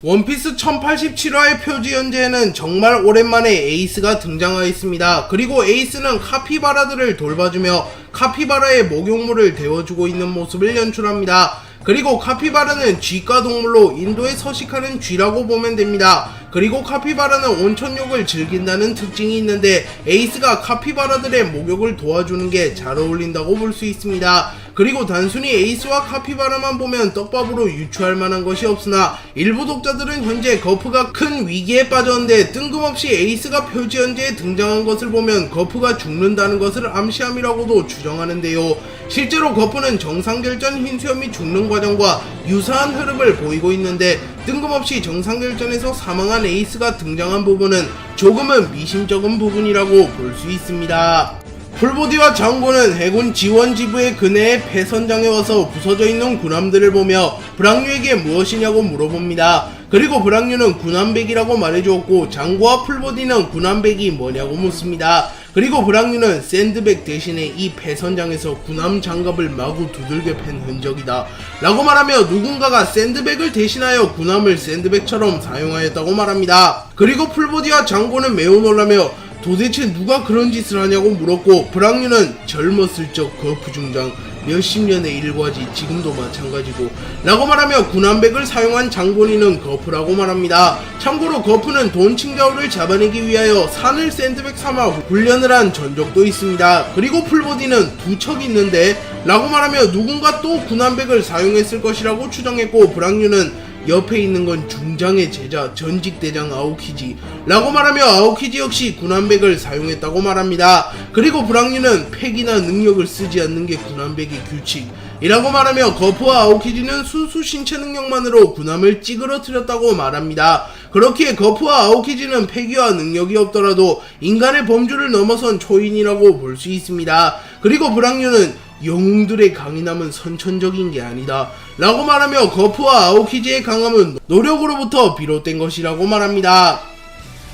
원피스 1087화의 표지 연재에는 정말 오랜만에 에이스가 등장하였습니다. 그리고 에이스는 카피바라들을 돌봐주며 카피바라의 목욕물을 데워주고 있는 모습을 연출합니다. 그리고 카피바라는 쥐과 동물로 인도에 서식하는 쥐라고 보면 됩니다. 그리고 카피바라는 온천욕을 즐긴다는 특징이 있는데 에이스가 카피바라들의 목욕을 도와주는 게 잘 어울린다고 볼 수 있습니다. 그리고 단순히 에이스와 카피바라만 보면 떡밥으로 유추할 만한 것이 없으나 일부 독자들은 현재 거프가 큰 위기에 빠졌는데 뜬금없이 에이스가 표지 연재에 등장한 것을 보면 거프가 죽는다는 것을 암시함이라고도 추정하는데요. 실제로 거프는 정상결전 흰수염이 죽는 과정과 유사한 흐름을 보이고 있는데 뜬금없이 정상결전에서 사망한 에이스가 등장한 부분은 조금은 미심쩍은 부분이라고 볼 수 있습니다. 풀보디와 장고는 해군 지원지부의 근해에 폐선장에 와서 부서져 있는 군함들을 보며 브랑뉴에게 무엇이냐고 물어봅니다. 그리고 브랑뉴는 군함백이라고 말해주었고 장고와 풀보디는 군함백이 뭐냐고 묻습니다. 그리고 브랑뉴는 샌드백 대신에 이 폐선장에서 군함 장갑을 마구 두들겨 팬 흔적이다 라고 말하며 누군가가 샌드백을 대신하여 군함을 샌드백처럼 사용하였다고 말합니다. 그리고 풀보디와 장고는 매우 놀라며 도대체 누가 그런 짓을 하냐고 물었고 브랑뉴는 젊었을 적 거프 중장 몇십 년의 일과지 지금도 마찬가지고 라고 말하며 군함백을 사용한 장본인은 거프라고 말합니다. 참고로 거프는 돈칭자오를 잡아내기 위하여 산을 샌드백 삼아 훈련을 한 전적도 있습니다. 그리고 풀보디는 두 척 있는데 라고 말하며 누군가 또 군함백을 사용했을 것이라고 추정했고 브랑뉴는 옆에 있는 건 중장의 제자 전직대장 아오키지 라고 말하며 아오키지 역시 군함백을 사용했다고 말합니다. 그리고 브랑뉴는 팩이나 능력을 쓰지 않는 게 군함백의 규칙 이라고 말하며 거프와 아오키지는 순수 신체 능력만으로 군함을 찌그러뜨렸다고 말합니다. 그렇기에 거프와 아오키지는 폐기와 능력이 없더라도 인간의 범주를 넘어선 초인이라고 볼 수 있습니다. 그리고 브랑뉴는 영웅들의 강인함은 선천적인 게 아니다 라고 말하며 거프와 아오키지의 강함은 노력으로부터 비롯된 것이라고 말합니다.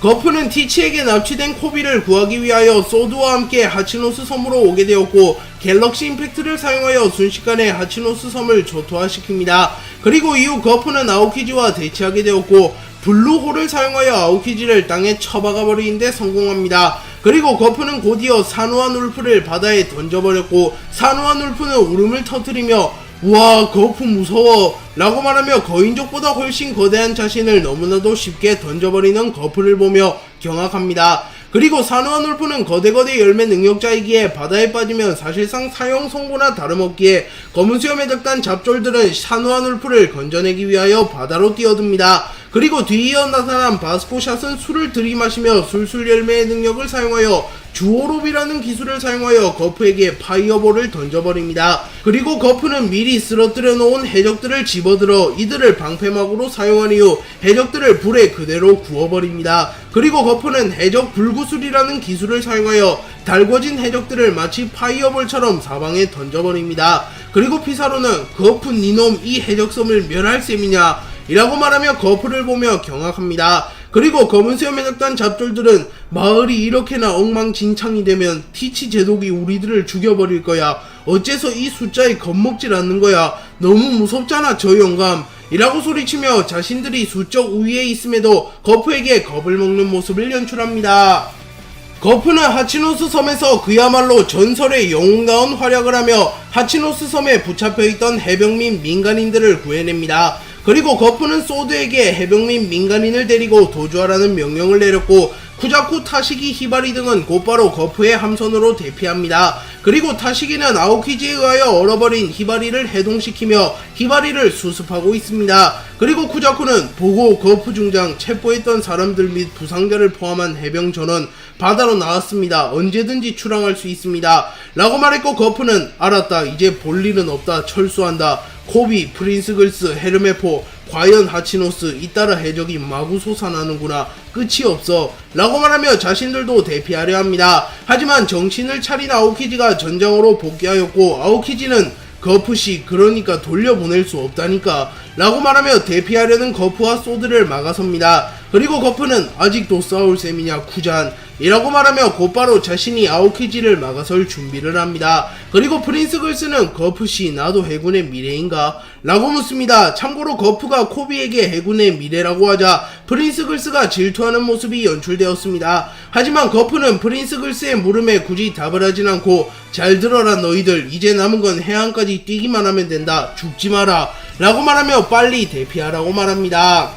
거프는 티치에게 납치된 코비를 구하기 위하여 소드와 함께 하치노스 섬으로 오게 되었고 갤럭시 임팩트를 사용하여 순식간에 하치노스 섬을 초토화시킵니다. 그리고 이후 거프는 아오키지와 대치하게 되었고 블루홀을 사용하여 아오키지를 땅에 쳐박아 버리는데 성공합니다. 그리고 거프는 곧이어 산호한 울프를 바다에 던져버렸고 산호한 울프는 울음을 터뜨리며 우와 거프 무서워 라고 말하며 거인족보다 훨씬 거대한 자신을 너무나도 쉽게 던져버리는 거프를 보며 경악합니다. 그리고 산호한 울프는 거대거대 열매 능력자이기에 바다에 빠지면 사실상 사형 선고나 다름없기에 검은수염에 덕단 잡졸들은 산호한 울프를 건져내기 위하여 바다로 뛰어듭니다. 그리고 뒤이어 나타난 바스코샷은 술을 들이마시며 술술 열매의 능력을 사용하여 주오롭이라는 기술을 사용하여 거프에게 파이어볼을 던져버립니다. 그리고 거프는 미리 쓰러뜨려 놓은 해적들을 집어들어 이들을 방패막으로 사용한 이후 해적들을 불에 그대로 구워버립니다. 그리고 거프는 해적 불구술이라는 기술을 사용하여 달궈진 해적들을 마치 파이어볼처럼 사방에 던져버립니다. 그리고 피사로는 거프 니놈 이 해적섬을 멸할 셈이냐 이라고 말하며 거프를 보며 경악합니다. 그리고 검은수염 해적단 잡졸들은 마을이 이렇게나 엉망진창이 되면 티치 제독이 우리들을 죽여버릴 거야. 어째서 이 숫자에 겁먹질 않는 거야. 너무 무섭잖아 저 영감 이라고 소리치며 자신들이 수적 우위에 있음에도 거프에게 겁을 먹는 모습을 연출합니다. 거프는 하치노스 섬에서 그야말로 전설의 영웅다운 활약을 하며 하치노스 섬에 붙잡혀있던 해병 및 민간인들을 구해냅니다. 그리고 거프는 소드에게 해병 및 민간인을 데리고 도주하라는 명령을 내렸고 쿠자쿠, 타시기, 히바리 등은 곧바로 거프의 함선으로 대피합니다. 그리고 타시기는 아오키지에 의하여 얼어버린 히바리를 해동시키며 히바리를 수습하고 있습니다. 그리고 쿠자쿠는 보고 거프 중장 체포했던 사람들 및 부상자를 포함한 해병 전원 바다로 나왔습니다. 언제든지 출항할 수 있습니다 라고 말했고 거프는 알았다 이제 볼 일은 없다 철수한다. 코비, 프린스 글스, 헤르메포, 과연 하치노스 잇따라 해적이 마구 솟아나는구나 끝이 없어 라고 말하며 자신들도 대피하려 합니다. 하지만 정신을 차린 아오키지가 전장으로 복귀하였고 아오키지는 거프씨 그러니까 돌려보낼 수 없다니까 라고 말하며 대피하려는 거프와 소드를 막아섭니다. 그리고 거프는 아직도 싸울 셈이냐 쿠잔 이라고 말하며 곧바로 자신이 아오키지를 막아설 준비를 합니다. 그리고 프린스 글스는 거프씨 나도 해군의 미래인가? 라고 묻습니다. 참고로 거프가 코비에게 해군의 미래라고 하자 프린스 글스가 질투하는 모습이 연출되었습니다. 하지만 거프는 프린스 글스의 물음에 굳이 답을 하진 않고 잘 들어라 너희들 이제 남은 건 해안까지 뛰기만 하면 된다 죽지 마라 라고 말하며 빨리 대피하라고 말합니다.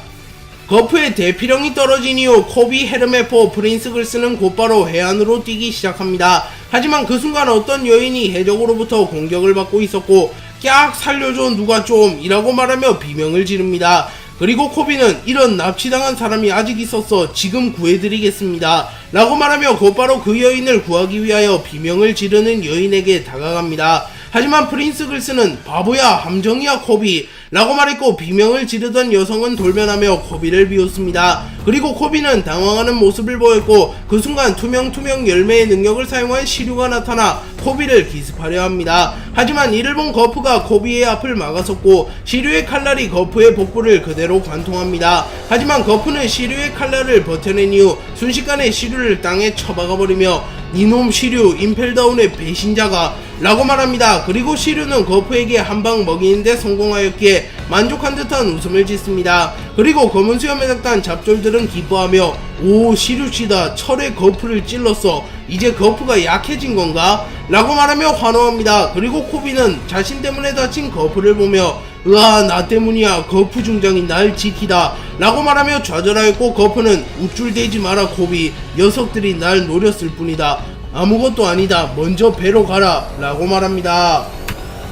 거프의 대피령이 떨어진 이후 코비, 헤르메포, 프린스 글스는 곧바로 해안으로 뛰기 시작합니다. 하지만 그 순간 어떤 여인이 해적으로부터 공격을 받고 있었고 깍 살려줘 누가 좀 이라고 말하며 비명을 지릅니다. 그리고 코비는 이런 납치당한 사람이 아직 있었어 지금 구해드리겠습니다 라고 말하며 곧바로 그 여인을 구하기 위하여 비명을 지르는 여인에게 다가갑니다. 하지만 프린스 글스는 바보야 함정이야 코비 라고 말했고 비명을 지르던 여성은 돌변하며 코비를 비웃습니다. 그리고 코비는 당황하는 모습을 보였고 그 순간 투명 열매의 능력을 사용한 시류가 나타나 코비를 기습하려 합니다. 하지만 이를 본 거프가 코비의 앞을 막아섰고 시류의 칼날이 거프의 복부를 그대로 관통합니다. 하지만 거프는 시류의 칼날을 버텨낸 이후 순식간에 시류를 땅에 쳐박아버리며 니놈 시류 임펠다운의 배신자가 라고 말합니다. 그리고 시류는 거프에게 한 방 먹이는데 성공하였기에 만족한 듯한 웃음을 짓습니다. 그리고 검은 수염 해적단 잡졸들은 기뻐하며 오 시류씨다 철의 거프를 찔렀어 이제 거프가 약해진 건가? 라고 말하며 환호합니다. 그리고 코비는 자신 때문에 다친 거프를 보며 으아 나 때문이야 거프 중장이 날 지키다 라고 말하며 좌절하였고 거프는 우쭐대지 마라 코비 녀석들이 날 노렸을 뿐이다 아무것도 아니다 먼저 배로 가라 라고 말합니다.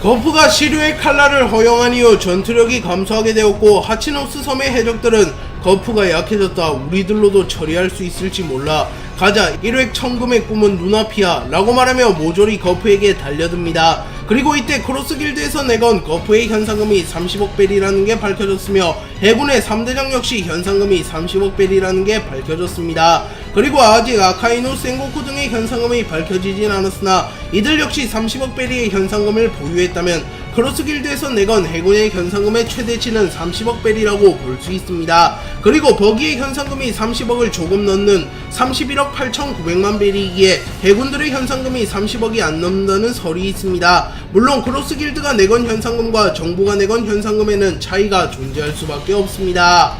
거프가 시류의 칼날을 허용한 이후 전투력이 감소하게 되었고 하치노스 섬의 해적들은 거프가 약해졌다 우리들로도 처리할 수 있을지 몰라 가자 1획 천금의 꿈은 눈앞이야 라고 말하며 모조리 거프에게 달려듭니다. 그리고 이때 크로스 길드에서 내건 거프의 현상금이 30억 벨이라는 게 밝혀졌으며 해군의 3대장 역시 현상금이 30억 벨이라는 게 밝혀졌습니다. 그리고 아직 아카이누, 센고쿠 등의 현상금이 밝혀지진 않았으나 이들 역시 30억 벨의 현상금을 보유했다면 크로스 길드에서 내건 해군의 현상금의 최대치는 30억 벨이라고 볼 수 있습니다. 그리고 버기의 현상금이 30억을 조금 넘는 31억 8,900만 벨이기에 해군들의 현상금이 30억이 안 넘는다는 설이 있습니다. 물론 크로스 길드가 내건 현상금과 정부가 내건 현상금에는 차이가 존재할 수밖에 없습니다.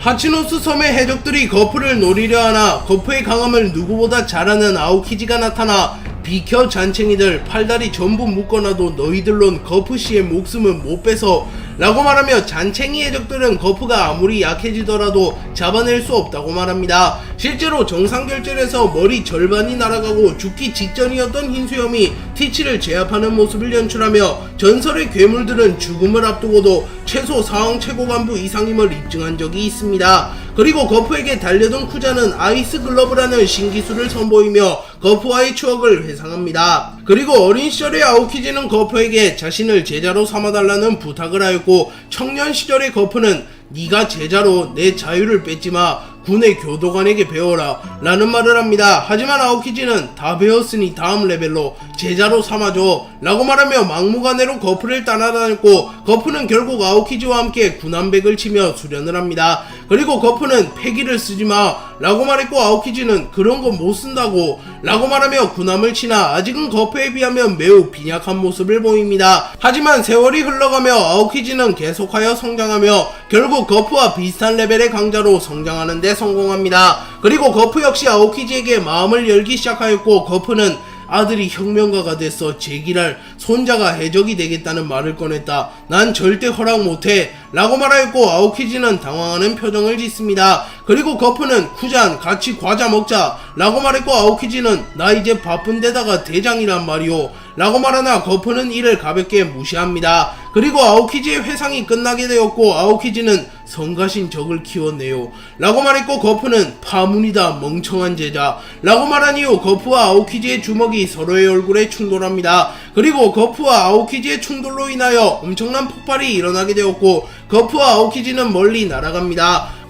하치노스 섬의 해적들이 거프를 노리려 하나 거프의 강함을 누구보다 잘 아는 아오키지가 나타나 비켜 잔챙이들 팔다리 전부 묶어놔도 너희들론 거프씨의 목숨은 못 뺏어 라고 말하며 잔챙이 해적들은 거프가 아무리 약해지더라도 잡아낼 수 없다고 말합니다. 실제로 정상결절에서 머리 절반이 날아가고 죽기 직전이었던 흰수염이 티치를 제압하는 모습을 연출하며 전설의 괴물들은 죽음을 앞두고도 최소 상황 최고 간부 이상임을 입증한 적이 있습니다. 그리고 거프에게 달려든 쿠자는 아이스 글러브라는 신기술을 선보이며 거프와의 추억을 회상합니다. 그리고 어린 시절의 아오키지는 거프에게 자신을 제자로 삼아달라는 부탁을 하였고 청년 시절의 거프는 네가 제자로 내 자유를 뺏지마 군의 교도관에게 배워라 라는 말을 합니다. 하지만 아오키지는 다 배웠으니 다음 레벨로 제자로 삼아줘 라고 말하며 막무가내로 거프를 따라다녔고 거프는 결국 아오키지와 함께 군함백을 치며 수련을 합니다. 그리고 거프는 패기를 쓰지마 라고 말했고 아오키지는 그런 거 못 쓴다고 라고 말하며 군함을 치나 아직은 거프에 비하면 매우 빈약한 모습을 보입니다. 하지만 세월이 흘러가며 아오키지는 계속하여 성장하며 결국 거프와 비슷한 레벨의 강자로 성장하는데 성공합니다. 그리고 거프 역시 아오키지에게 마음을 열기 시작하였고 거프는 아들이 혁명가가 됐어 제기랄 손자가 해적이 되겠다는 말을 꺼냈다. 난 절대 허락 못해 라고 말하였고 아오키지는 당황하는 표정을 짓습니다. 그리고 거프는 쿠잔 같이 과자 먹자 라고 말했고 아오키지는 나 이제 바쁜데다가 대장이란 말이오 라고 말하나 거프는 이를 가볍게 무시합니다. 그리고 아오키지의 회상이 끝나게 되었고 아오키지는 성가신 적을 키웠네요 라고 말했고 거프는 파문이다 멍청한 제자 라고 말한 이후 거프와 아오키지의 주먹이 서로의 얼굴에 충돌합니다. 그리고 거프와 아오키지의 충돌로 인하여 엄청난 폭발이 일어나게 되었고 거프와 아오키지는 멀리 날아갑니다.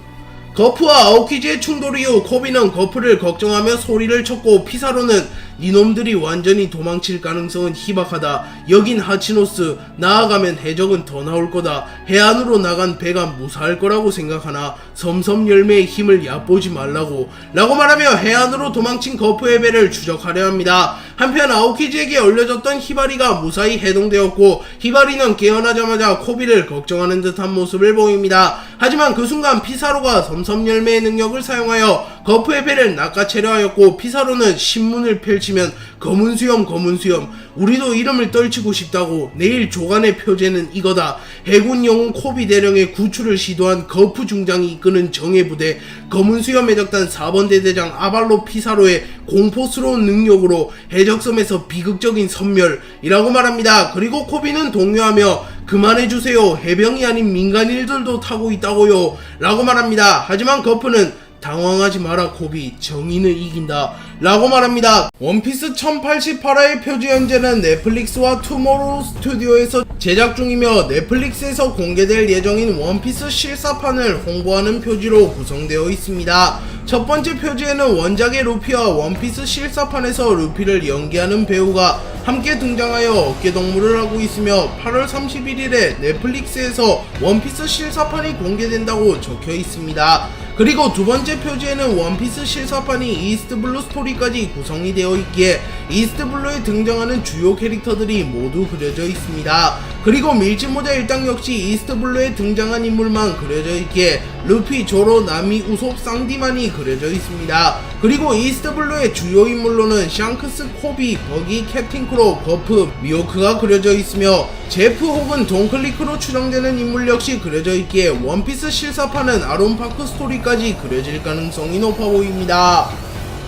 거프와 아오키지의 충돌 이후 코비는 거프를 걱정하며 소리를 쳤고 피사로는 니놈들이 완전히 도망칠 가능성은 희박하다. 여긴 하치노스, 나아가면 해적은 더 나올 거다. 해안으로 나간 배가 무사할 거라고 생각하나 섬섬 열매의 힘을 얕보지 말라고 라고 말하며 해안으로 도망친 거프의 배를 추적하려 합니다. 한편 아오키즈에게 얼려졌던 히바리가 무사히 해동되었고 히바리는 깨어나자마자 코비를 걱정하는 듯한 모습을 보입니다. 하지만 그 순간 피사로가 섬섬 열매의 능력을 사용하여 거프의 배를 낚아채려 하였고 피사로는 신문을 펼치면 검은 수염 우리도 이름을 떨치고 싶다고. 내일 조간의 표제는 이거다. 해군 영웅 코비 대령의 구출을 시도한 거프 중장이 이끄는 정예부대 검은 수염 해적단 4번 대대장 아발로 피사로의 공포스러운 능력으로 해적섬에서 비극적인 선멸이라고 말합니다. 그리고 코비는 동요하며 그만해주세요. 해병이 아닌 민간인들도 타고 있다고요 라고 말합니다. 하지만 거프는 당황하지 마라 코비, 정의는 이긴다 라고 말합니다. 원피스 1088화의 표지 현재는 넷플릭스와 투모로우 스튜디오에서 제작 중이며 넷플릭스에서 공개될 예정인 원피스 실사판을 홍보하는 표지로 구성되어 있습니다. 첫 번째 표지에는 원작의 루피와 원피스 실사판에서 루피를 연기하는 배우가 함께 등장하여 어깨동무를 하고 있으며 8월 31일에 넷플릭스에서 원피스 실사판이 공개된다고 적혀 있습니다. 그리고 두 번째 표지에는 원피스 실사판이 이스트블루 스토리까지 구성이 되어 있기에 이스트블루에 등장하는 주요 캐릭터들이 모두 그려져 있습니다. 그리고 밀짚모자 일당 역시 이스트블루에 등장한 인물만 그려져 있기에 루피, 조로, 나미, 우솝, 쌍디만이 그려져 있습니다. 그리고 이스트블루의 주요 인물로는 샹크스, 코비, 버기, 캡틴 크로, 거프, 미호크가 그려져 있으며 제프 혹은 돈클리크로 추정되는 인물 역시 그려져 있기에 원피스 실사판은 아론파크 스토리까지 그려질 가능성이 높아 보입니다.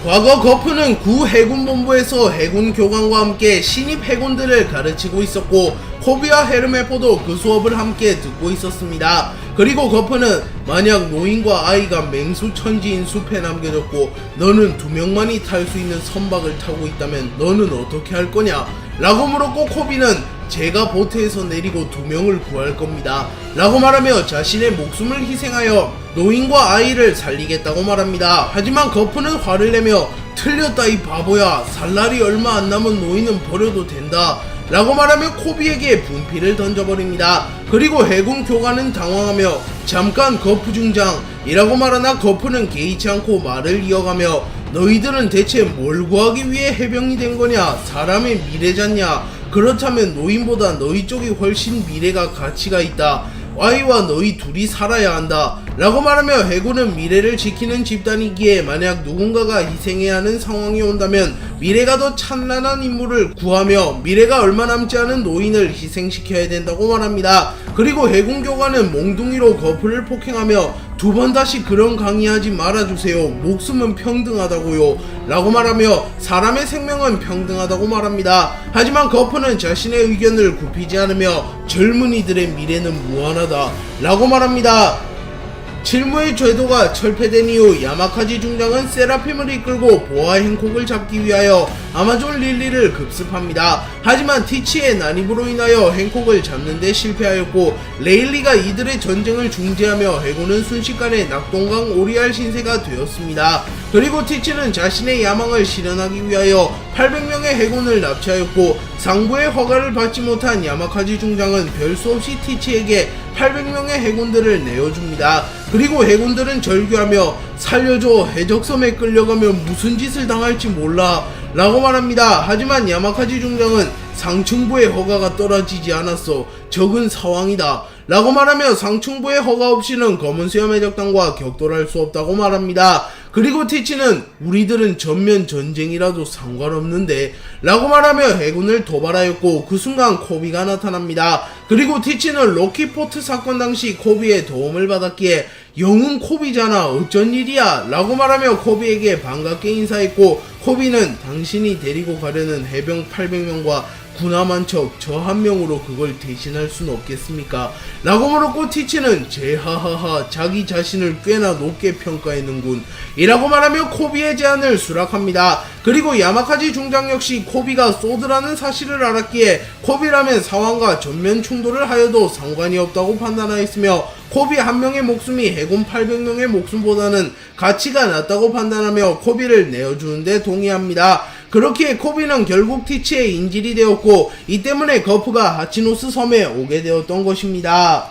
과거 거프는 구 해군본부에서 해군 교관과 함께 신입 해군들을 가르치고 있었고 코비와 헤르메포도 그 수업을 함께 듣고 있었습니다. 그리고 거프는 만약 노인과 아이가 맹수천지인 숲에 남겨졌고 너는 두 명만이 탈 수 있는 선박을 타고 있다면 너는 어떻게 할 거냐? 라고 물었고 코비는 제가 보트에서 내리고 두 명을 구할 겁니다 라고 말하며 자신의 목숨을 희생하여 노인과 아이를 살리겠다고 말합니다. 하지만 거프는 화를 내며 틀렸다 이 바보야, 살 날이 얼마 안 남은 노인은 버려도 된다 라고 말하며 코비에게 분필을 던져버립니다. 그리고 해군 교관은 당황하며 잠깐 거프 중장 이라고 말하나 거프는 개의치 않고 말을 이어가며 너희들은 대체 뭘 구하기 위해 해병이 된 거냐? 사람의 미래잖냐? 그렇다면 노인보다 너희 쪽이 훨씬 미래가 가치가 있다. 아이와 너희 둘이 살아야 한다 라고 말하며 해군은 미래를 지키는 집단이기에 만약 누군가가 희생해야 하는 상황이 온다면 미래가 더 찬란한 인물을 구하며 미래가 얼마 남지 않은 노인을 희생시켜야 된다고 말합니다. 그리고 해군 교관은 몽둥이로 거프를 폭행하며 두 번 다시 그런 강의하지 말아주세요. 목숨은 평등하다고요 라고 말하며 사람의 생명은 평등하다고 말합니다. 하지만 거프는 자신의 의견을 굽히지 않으며 젊은이들의 미래는 무한하다 라고 말합니다. 칠무의 궤도가 철폐된 이후 야마카지 중장은 세라핌을 이끌고 보아 행콕을 잡기 위하여 아마존 릴리를 급습합니다. 하지만 티치의 난입으로 인하여 행콕을 잡는 데 실패하였고 레일리가 이들의 전쟁을 중지하며 해군은 순식간에 낙동강 오리알 신세가 되었습니다. 그리고 티치는 자신의 야망을 실현하기 위하여 800명의 해군을 납치하였고 상부의 허가를 받지 못한 야마카지 중장은 별 수 없이 티치에게 800명의 해군들을 내어줍니다. 그리고 해군들은 절규하며 살려줘, 해적섬에 끌려가면 무슨 짓을 당할지 몰라 라고 말합니다. 하지만 야마카지 중장은 상층부의 허가가 떨어지지 않았어, 적은 사왕이다 라고 말하며 상층부의 허가 없이는 검은 수염 해적단과 격돌할 수 없다고 말합니다. 그리고 티치는 우리들은 전면 전쟁이라도 상관없는데 라고 말하며 해군을 도발하였고 그 순간 코비가 나타납니다. 그리고 티치는 로키포트 사건 당시 코비의 도움을 받았기에 영웅 코비잖아, 어쩐 일이야 라고 말하며 코비에게 반갑게 인사했고 코비는 당신이 데리고 가려는 해병 800명과 군함한 척 저 한 명으로 그걸 대신할 순 없겠습니까? 라고 물었고 티치는 제하하하 자기 자신을 꽤나 높게 평가했는군 이라고 말하며 코비의 제안을 수락합니다. 그리고 야마카지 중장 역시 코비가 소드라는 사실을 알았기에 코비라면 상황과 전면 충돌을 하여도 상관이 없다고 판단하였으며 코비 한 명의 목숨이 해군 800명의 목숨보다는 가치가 낮다고 판단하며 코비를 내어주는데 동의합니다. 그렇기에 코비는 결국 티치에 인질이 되었고 이 때문에 거프가 하치노스 섬에 오게 되었던 것입니다.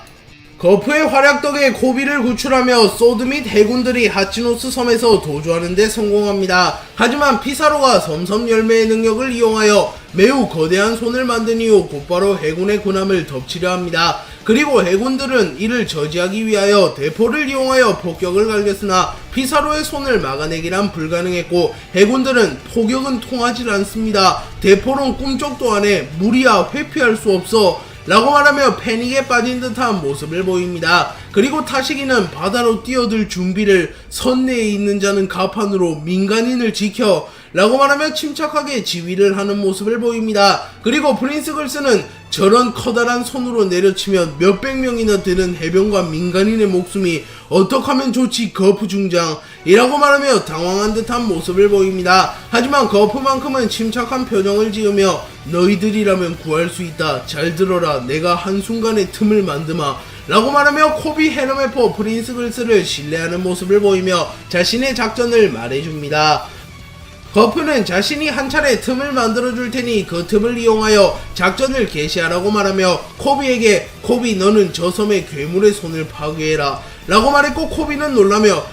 거프의 활약 덕에 코비를 구출하며 소드 및 해군들이 하치노스 섬에서 도주하는 데 성공합니다. 하지만 피사로가 섬섬 열매의 능력을 이용하여 매우 거대한 손을 만든 이후 곧바로 해군의 군함을 덮치려 합니다. 그리고 해군들은 이를 저지하기 위하여 대포를 이용하여 폭격을 갈겼으나 피사로의 손을 막아내기란 불가능했고 해군들은 포격은 통하지 않습니다. 대포는 꿈쩍도 안해 무리야 회피할 수 없어 라고 말하며 패닉에 빠진 듯한 모습을 보입니다. 그리고 타시기는 바다로 뛰어들 준비를, 선 내에 있는 자는 가판으로 민간인을 지켜 라고 말하며 침착하게 지휘를 하는 모습을 보입니다. 그리고 프린스 글스는 저런 커다란 손으로 내려치면 몇백 명이나 되는 해병과 민간인의 목숨이 어떡하면 좋지 거프 중장 이라고 말하며 당황한 듯한 모습을 보입니다. 하지만 거프만큼은 침착한 표정을 지으며 너희들이라면 구할 수 있다. 잘 들어라. 내가 한순간에 틈을 만드마 라고 말하며 코비 헤르메포 프린스 글스를 신뢰하는 모습을 보이며 자신의 작전을 말해줍니다. 거프는 자신이 한 차례 틈을 만들어줄 테니 그 틈을 이용하여 작전을 개시하라고 말하며 코비에게 코비 너는 저 섬의 괴물의 손을 파괴해라 라고 말했고 코비는 놀라며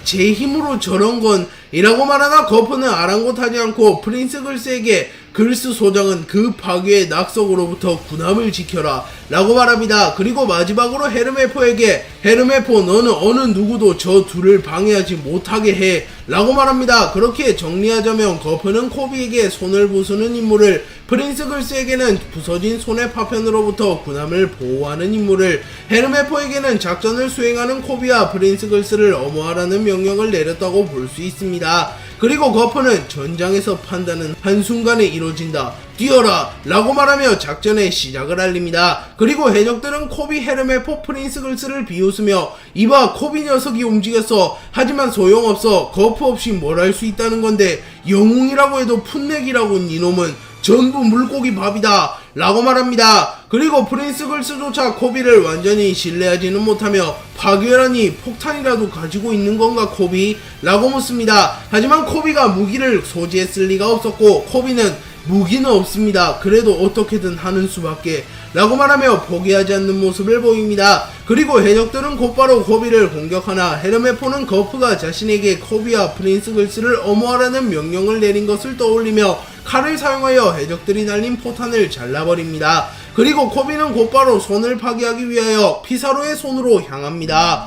제 힘으로 저런 건 이라고 말하나 거프는 아랑곳하지 않고 프린스 글스에게 글스 소장은 그 파괴의 낙석으로부터 군함을 지켜라 라고 말합니다. 그리고 마지막으로 헤르메포에게 헤르메포 너는 어느 누구도 저 둘을 방해하지 못하게 해 라고 말합니다. 그렇게 정리하자면 거프는 코비에게 손을 부수는 임무를, 프린스 글스에게는 부서진 손의 파편으로부터 군함을 보호하는 임무를, 헤르메포에게는 작전을 수행하는 코비와 프린스 글스를 엄호하라는 명령을 내렸다고 볼 수 있습니다. 그리고 거프는 전장에서 판단은 한순간에 이루어진다. 뛰어라! 라고 말하며 작전의 시작을 알립니다. 그리고 해적들은 코비 헤르메포 프린스 글스를 비웃으며 이봐 코비 녀석이 움직였어. 하지만 소용없어. 거프 없이 뭘 할 수 있다는 건데 영웅이라고 해도 풋내기라고 니놈은 전부 물고기 밥이다 라고 말합니다. 그리고 프린스 글스조차 코비를 완전히 신뢰하지는 못하며 파괴라니 폭탄이라도 가지고 있는 건가 코비? 라고 묻습니다. 하지만 코비가 무기를 소지했을 리가 없었고 코비는 무기는 없습니다. 그래도 어떻게든 하는 수밖에 라고 말하며 포기하지 않는 모습을 보입니다. 그리고 해적들은 곧바로 코비를 공격하나 헤르메포는 거프가 자신에게 코비와 프린스 글스를 엄호하라는 명령을 내린 것을 떠올리며 칼을 사용하여 해적들이 날린 포탄을 잘라버립니다. 그리고 코비는 곧바로 손을 파괴하기 위하여 피사로의 손으로 향합니다.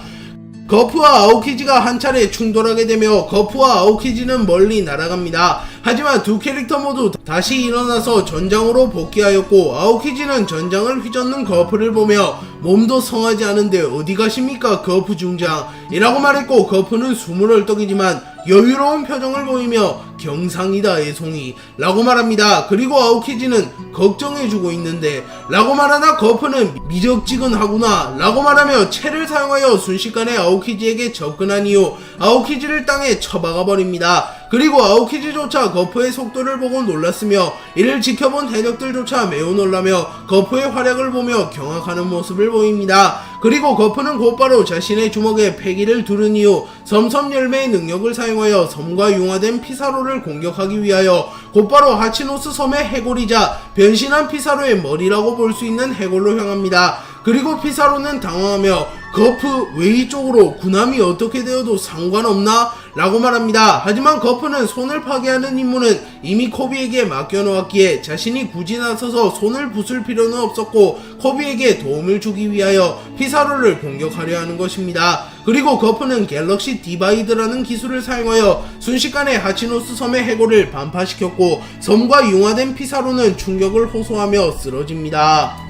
거프와 아오키지가 한 차례 충돌하게 되며 거프와 아오키지는 멀리 날아갑니다. 하지만 두 캐릭터 모두 다시 일어나서 전장으로 복귀하였고 아오키지는 전장을 휘젓는 거프를 보며 몸도 성하지 않은데 어디 가십니까 거프 중장 이라고 말했고 거프는 숨을 헐떡이지만 여유로운 표정을 보이며 경상이다 애송이 라고 말합니다. 그리고 아오키지는 걱정해주고 있는데 라고 말하나 거프는 미적지근하구나 라고 말하며 채를 사용하여 순식간에 아오키지에게 접근한 이후 아오키지를 땅에 쳐박아 버립니다. 그리고 아오키지조차 거프의 속도를 보고 놀랐으며 이를 지켜본 해적들조차 매우 놀라며 거프의 활약을 보며 경악하는 모습을 보입니다. 그리고 거프는 곧바로 자신의 주먹에 패기를 두른 이후 섬섬 열매의 능력을 사용하여 섬과 융화된 피사로를 공격하기 위하여 곧바로 하치노스 섬의 해골이자 변신한 피사로의 머리라고 볼 수 있는 해골로 향합니다. 그리고 피사로는 당황하며 거프 왜 이쪽으로 군함이 어떻게 되어도 상관없나? 라고 말합니다. 하지만 거프는 손을 파괴하는 임무는 이미 코비에게 맡겨놓았기에 자신이 굳이 나서서 손을 부술 필요는 없었고 코비에게 도움을 주기 위하여 피사로를 공격하려 하는 것입니다. 그리고 거프는 갤럭시 디바이드라는 기술을 사용하여 순식간에 하치노스 섬의 해골을 반파시켰고 섬과 융화된 피사로는 충격을 호소하며 쓰러집니다.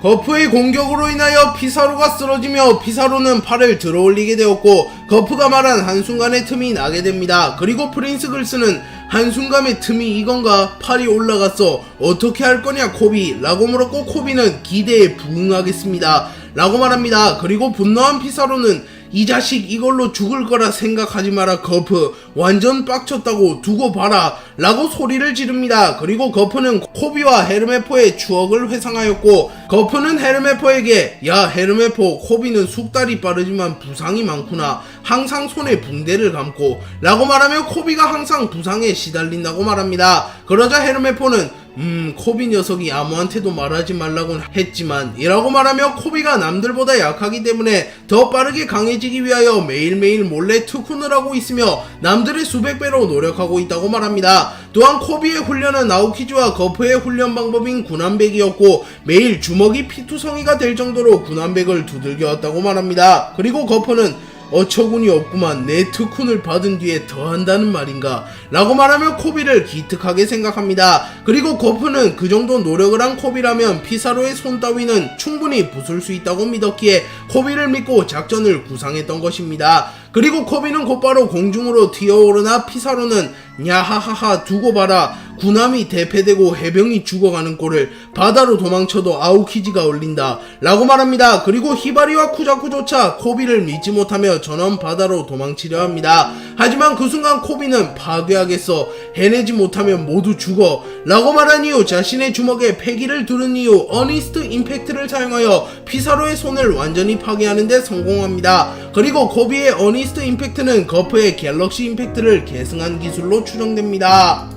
거프의 공격으로 인하여 피사로가 쓰러지며 피사로는 팔을 들어올리게 되었고 거프가 말한 한순간의 틈이 나게 됩니다. 그리고 프린스 글스는 한순간의 틈이 이건가? 팔이 올라갔어. 어떻게 할 거냐 코비? 라고 물었고 코비는 기대에 부응하겠습니다. 라고 말합니다. 그리고 분노한 피사로는 이 자식 이걸로 죽을 거라 생각하지 마라 거프, 완전 빡쳤다고 두고 봐라 라고 소리를 지릅니다. 그리고 거프는 코비와 헤르메포의 추억을 회상하였고, 거프는 헤르메포에게 야 헤르메포, 코비는 숙달이 빠르지만 부상이 많구나, 항상 손에 붕대를 감고 라고 말하며 코비가 항상 부상에 시달린다고 말합니다. 그러자 헤르메포는 코비 녀석이 아무한테도 말하지 말라곤 했지만 이라고 말하며, 코비가 남들보다 약하기 때문에 더 빠르게 강해지기 위하여 매일매일 몰래 특훈을 하고 있으며 남들의 수백 배로 노력하고 있다고 말합니다. 또한 코비의 훈련은 아오키즈와 거프의 훈련 방법인 군함백이었고 매일 주먹이 피투성이가 될 정도로 군함백을 두들겨 왔다고 말합니다. 그리고 거프는 어처구니 없구만, 내 특훈을 받은 뒤에 더 한다는 말인가 라고 말하며 코비를 기특하게 생각합니다. 그리고 거프는 그 정도 노력을 한 코비라면 피사로의 손 따위는 충분히 부술 수 있다고 믿었기에 코비를 믿고 작전을 구상했던 것입니다. 그리고 코비는 곧바로 공중으로 튀어오르나 피사로는 야하하하 두고 봐라, 군함이 대패되고 해병이 죽어가는 꼴을 바다로 도망쳐도 아오키지가 올린다 라고 말합니다. 그리고 히바리와 쿠자쿠조차 코비를 믿지 못하며 전원 바다로 도망치려 합니다. 하지만 그 순간 코비는 파괴하겠어, 해내지 못하면 모두 죽어 라고 말한 이후 자신의 주먹에 패기를 두른 이후 어니스트 임팩트를 사용하여 피사로의 손을 완전히 파괴하는 데 성공합니다. 그리고 코비의 어니스트 임팩트는 거프의 갤럭시 임팩트를 계승한 기술로 추정됩니다.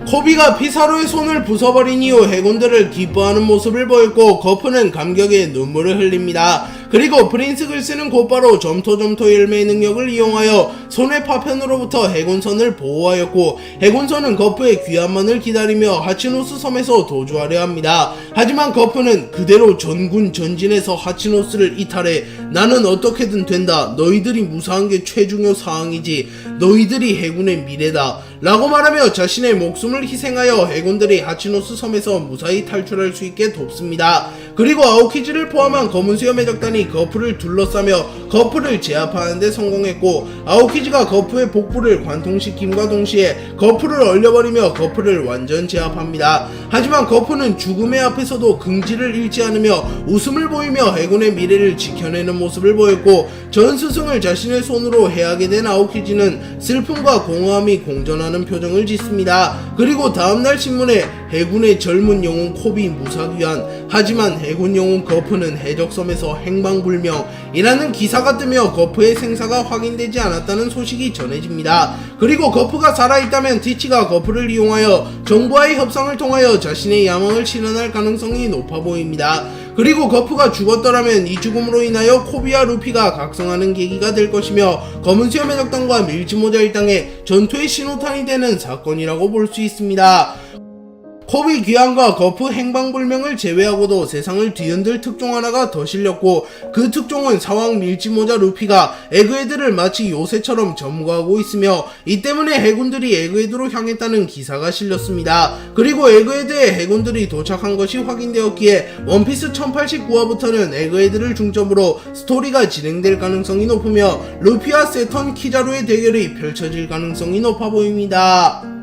코비가 피사로의 손을 부숴버린 이후 해군들을 기뻐하는 모습을 보였고 거프는 감격에 눈물을 흘립니다. 그리고 프린스 글스는 곧바로 점토 열매의 능력을 이용하여 손의 파편으로부터 해군선을 보호하였고, 해군선은 거프의 귀환만을 기다리며 하치노스 섬에서 도주하려 합니다. 하지만 거프는 그대로 전군 전진해서 하치노스를 이탈해 나는 어떻게든 된다, 너희들이 무사한 게 최중요 사항이지, 너희들이 해군의 미래다 라고 말하며 자신의 목숨을 희생하여 해군들이 하치노스 섬에서 무사히 탈출할 수 있게 돕습니다. 그리고 아오키즈를 포함한 검은 수염 해적단이 거프를 둘러싸며 거프를 제압하는 데 성공했고, 아오키즈가 거프의 복부를 관통시킴과 동시에 거프를 얼려버리며 거프를 완전 제압합니다. 하지만 거프는 죽음의 앞에서도 긍지를 잃지 않으며 웃음을 보이며 해군의 미래를 지켜내는 모습을 보였고, 전 스승을 자신의 손으로 해하게 된 아오키즈는 슬픔과 공허함이 공존하는 표정을 짓습니다. 그리고 다음날 신문에 해군의 젊은 영웅 코비 무사귀환, 하지만 해군 영웅 거프는 해적섬에서 행방불명이라는 기사가 뜨며 거프의 생사가 확인되지 않았다는 소식이 전해집니다. 그리고 거프가 살아있다면 티치가 거프를 이용하여 정부와의 협상을 통하여 자신의 야망을 실현할 가능성이 높아 보입니다. 그리고 거프가 죽었더라면 이 죽음으로 인하여 코비와 루피가 각성하는 계기가 될 것이며 검은 수염 해적단과 밀짚모자 일당의 전투의 신호탄이 되는 사건이라고 볼 수 있습니다. 코비 귀환과 거프 행방불명을 제외하고도 세상을 뒤흔들 특종 하나가 더 실렸고, 그 특종은 사왕 밀짚모자 루피가 에그헤드를 마치 요새처럼 점거하고 있으며 이 때문에 해군들이 에그헤드로 향했다는 기사가 실렸습니다. 그리고 에그헤드에 해군들이 도착한 것이 확인되었기에 원피스 1089화부터는 에그헤드를 중점으로 스토리가 진행될 가능성이 높으며 루피와 세턴 키자루의 대결이 펼쳐질 가능성이 높아 보입니다.